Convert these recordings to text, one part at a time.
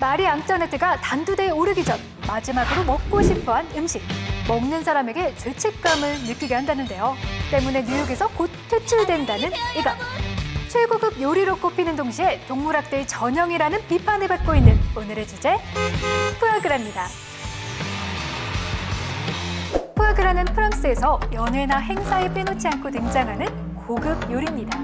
마리 앙뚜아네트가 단두대에 오르기 전 마지막으로 먹고 싶어한 음식. 먹는 사람에게 죄책감을 느끼게 한다는데요. 때문에 뉴욕에서 곧 퇴출된다는 이것. 최고급 요리로 꼽히는 동시에 동물학대의 전형이라는 비판을 받고 있는 오늘의 주제, 푸아그라입니다. 푸아그라는 프랑스에서 연회나 행사에 빼놓지 않고 등장하는 고급 요리입니다.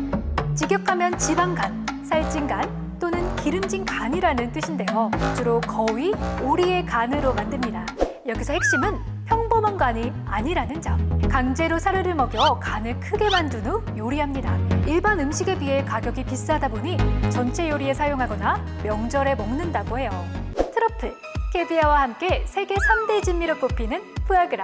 직역하면 지방간, 살찐 간 또는 기름진 간이라는 뜻인데요. 주로 거위, 오리의 간으로 만듭니다. 여기서 핵심은 평범한 간이 아니라는 점. 강제로 사료를 먹여 간을 크게 만든 후 요리합니다. 일반 음식에 비해 가격이 비싸다 보니 전체 요리에 사용하거나 명절에 먹는다고 해요. 트러플, 캐비아와 함께 세계 3대 진미로 꼽히는 푸아그라.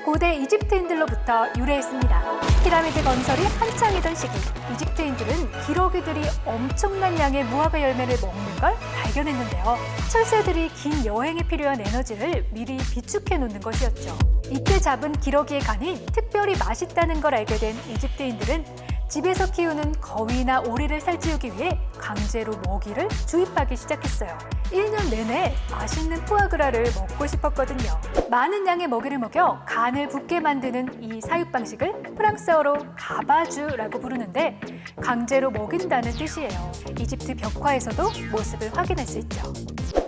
고대 이집트인들로부터 유래했습니다. 피라미드 건설이 한창이던 시기, 이집트인들은 기러기들이 엄청난 양의 무화과 열매를 먹는 걸 발견했는데요. 철새들이 긴 여행에 필요한 에너지를 미리 비축해 놓는 것이었죠. 이때 잡은 기러기의 간이 특별히 맛있다는 걸 알게 된 이집트인들은 집에서 키우는 거위나 오리를 살찌우기 위해 강제로 먹이를 주입하기 시작했어요. 1년 내내 맛있는 푸아그라를 먹고 싶었거든요. 많은 양의 먹이를 먹여 간을 붓게 만드는 이 사육 방식을 프랑스어로 가바주라고 부르는데 강제로 먹인다는 뜻이에요. 이집트 벽화에서도 모습을 확인할 수 있죠.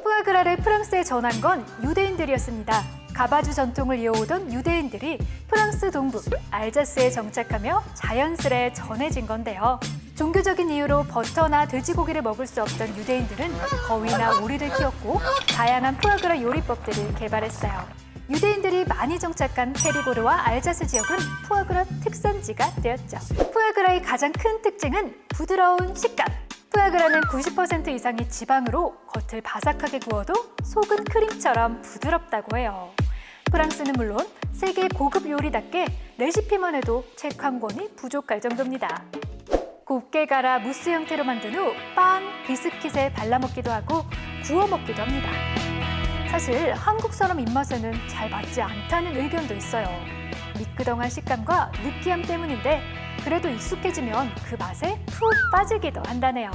푸아그라를 프랑스에 전한 건 유대인들이었습니다. 가바주 전통을 이어오던 유대인들이 프랑스 동부 알자스에 정착하며 자연스레 전해진 건데요. 종교적인 이유로 버터나 돼지고기를 먹을 수 없던 유대인들은 거위나 오리를 키웠고 다양한 푸아그라 요리법들을 개발했어요. 유대인들이 많이 정착한 페리고르와 알자스 지역은 푸아그라 특산지가 되었죠. 푸아그라의 가장 큰 특징은 부드러운 식감. 푸아그라는 90% 이상이 지방으로 겉을 바삭하게 구워도 속은 크림처럼 부드럽다고 해요. 프랑스는 물론 세계 고급 요리답게 레시피만 해도 책 한 권이 부족할 정도입니다. 곱게 갈아 무스 형태로 만든 후 빵, 비스킷에 발라 먹기도 하고 구워 먹기도 합니다. 사실 한국 사람 입맛에는 잘 맞지 않다는 의견도 있어요. 미끄덩한 식감과 느끼함 때문인데 그래도 익숙해지면 그 맛에 푹 빠지기도 한다네요.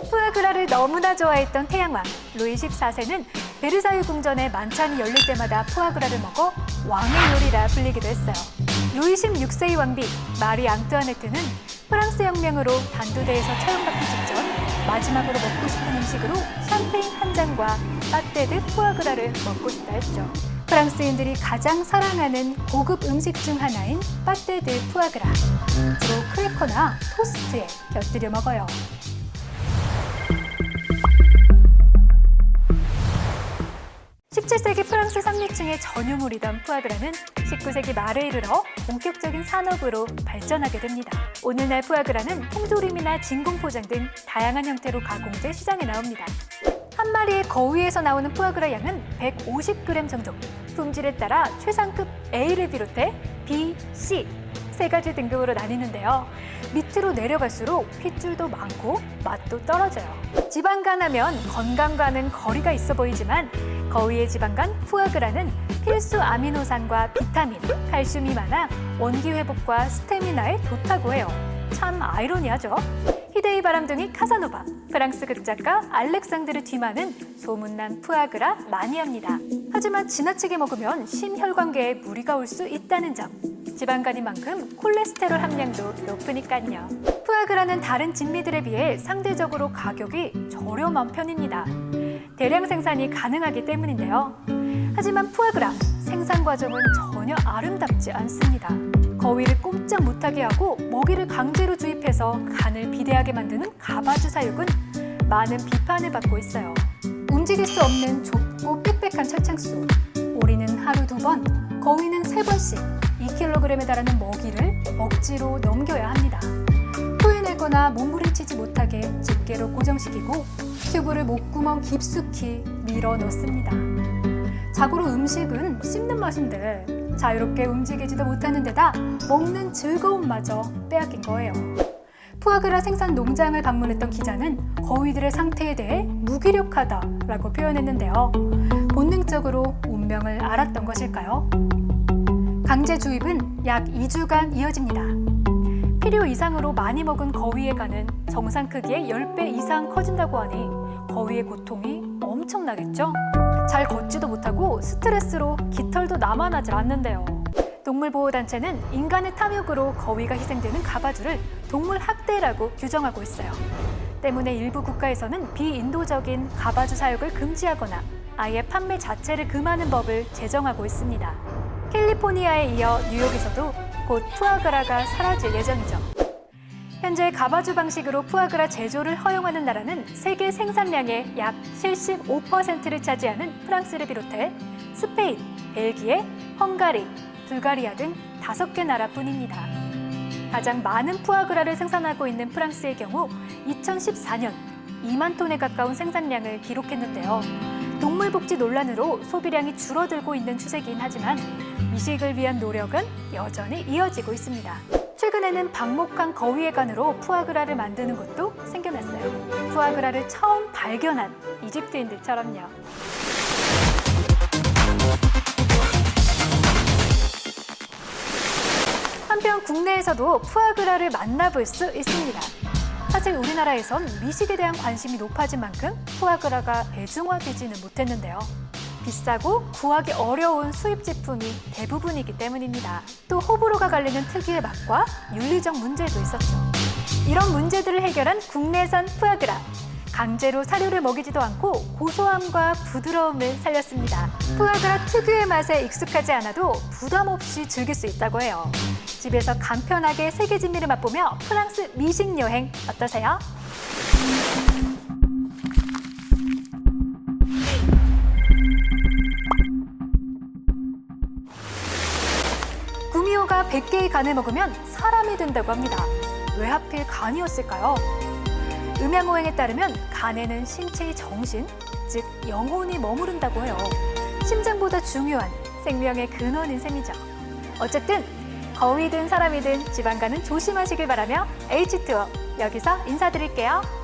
푸아그라를 너무나 좋아했던 태양왕 루이 14세는 베르사유 궁전에 만찬이 열릴 때마다 푸아그라를 먹어 왕의 요리라 불리기도 했어요. 루이 16세의 왕비 마리 앙뚜아네트는 프랑스 혁명으로 단두대에서 처형받기 직전 마지막으로 먹고 싶은 음식으로 샴페인 한 잔과 빠떼드 푸아그라를 먹고 싶다 했죠. 프랑스인들이 가장 사랑하는 고급 음식 중 하나인 빠떼드 푸아그라. 주로 크래커나 토스트에 곁들여 먹어요. 17세기 프랑스 상류층의 전유물이던 푸아그라는 19세기 말에 이르러 본격적인 산업으로 발전하게 됩니다. 오늘날 푸아그라는 통조림이나 진공 포장 등 다양한 형태로 가공돼 시장에 나옵니다. 한 마리의 거위에서 나오는 푸아그라 양은 150g 정도. 품질에 따라 최상급 A를 비롯해 B, C 세 가지 등급으로 나뉘는데요. 밑으로 내려갈수록 핏줄도 많고 맛도 떨어져요. 지방간 하면 건강과는 거리가 있어 보이지만 거위의 지방간 푸아그라는 필수 아미노산과 비타민, 칼슘이 많아 원기 회복과 스태미나에 좋다고 해요. 참 아이러니하죠? 희대의 바람둥이 카사노바, 프랑스 극작가 알렉상드르 듀마는 소문난 푸아그라 마니아입니다. 하지만 지나치게 먹으면 심혈관계에 무리가 올 수 있다는 점. 지방간인 만큼 콜레스테롤 함량도 높으니까요. 푸아그라는 다른 진미들에 비해 상대적으로 가격이 저렴한 편입니다. 대량 생산이 가능하기 때문인데요. 하지만 푸아그라 생산 과정은 전혀 아름답지 않습니다. 거위를 꼼짝 못하게 하고 먹이를 강제로 주입해서 간을 비대하게 만드는 가바주 사육은 많은 비판을 받고 있어요. 움직일 수 없는 좁고 빽빽한 철창수, 오리는 하루 2번, 거위는 3번씩 2kg에 달하는 먹이를 억지로 넘겨야 합니다. 토해내거나 몸부림치지 못하게 집게로 고정시키고 튜브를 목구멍 깊숙이 밀어 넣습니다. 자고로 음식은 씹는 맛인데 자유롭게 움직이지도 못하는 데다 먹는 즐거움마저 빼앗긴 거예요. 푸아그라 생산 농장을 방문했던 기자는 거위들의 상태에 대해 무기력하다라고 표현했는데요. 본능적으로 운명을 알았던 것일까요? 강제 주입은 약 2주간 이어집니다. 필요 이상으로 많이 먹은 거위의 간은 정상 크기의 10배 이상 커진다고 하니 거위의 고통이 엄청나겠죠? 잘 걷지도 못하고 스트레스로 깃털도 남아나질 않는데요. 동물보호단체는 인간의 탐욕으로 거위가 희생되는 가바주를 동물학대라고 규정하고 있어요. 때문에 일부 국가에서는 비인도적인 가바주 사육을 금지하거나 아예 판매 자체를 금하는 법을 제정하고 있습니다. 캘리포니아에 이어 뉴욕에서도 곧 푸아그라가 사라질 예정이죠. 현재 가바주 방식으로 푸아그라 제조를 허용하는 나라는 세계 생산량의 약 75%를 차지하는 프랑스를 비롯해 스페인, 벨기에, 헝가리, 불가리아 등 5개 나라뿐입니다. 가장 많은 푸아그라를 생산하고 있는 프랑스의 경우 2014년 2만 톤에 가까운 생산량을 기록했는데요. 동물복지 논란으로 소비량이 줄어들고 있는 추세긴 하지만 미식을 위한 노력은 여전히 이어지고 있습니다. 최근에는 방목한 거위의 간으로 푸아그라를 만드는 곳도 생겨났어요. 푸아그라를 처음 발견한 이집트인들처럼요. 한편 국내에서도 푸아그라를 만나볼 수 있습니다. 사실 우리나라에선 미식에 대한 관심이 높아진 만큼 푸아그라가 대중화되지는 못했는데요. 비싸고 구하기 어려운 수입 제품이 대부분이기 때문입니다. 또 호불호가 갈리는 특유의 맛과 윤리적 문제도 있었죠. 이런 문제들을 해결한 국내산 푸아그라. 강제로 사료를 먹이지도 않고 고소함과 부드러움을 살렸습니다. 푸아그라 특유의 맛에 익숙하지 않아도 부담 없이 즐길 수 있다고 해요. 집에서 간편하게 세계 진미를 맛보며 프랑스 미식 여행 어떠세요? 구미호가 100개의 간을 먹으면 사람이 된다고 합니다. 왜 하필 간이었을까요? 음양오행에 따르면 간에는 신체의 정신, 즉 영혼이 머무른다고 해요. 심장보다 중요한 생명의 근원인 셈이죠. 어쨌든 거위든 사람이든 지방간은 조심하시길 바라며 H2O 여기서 인사드릴게요.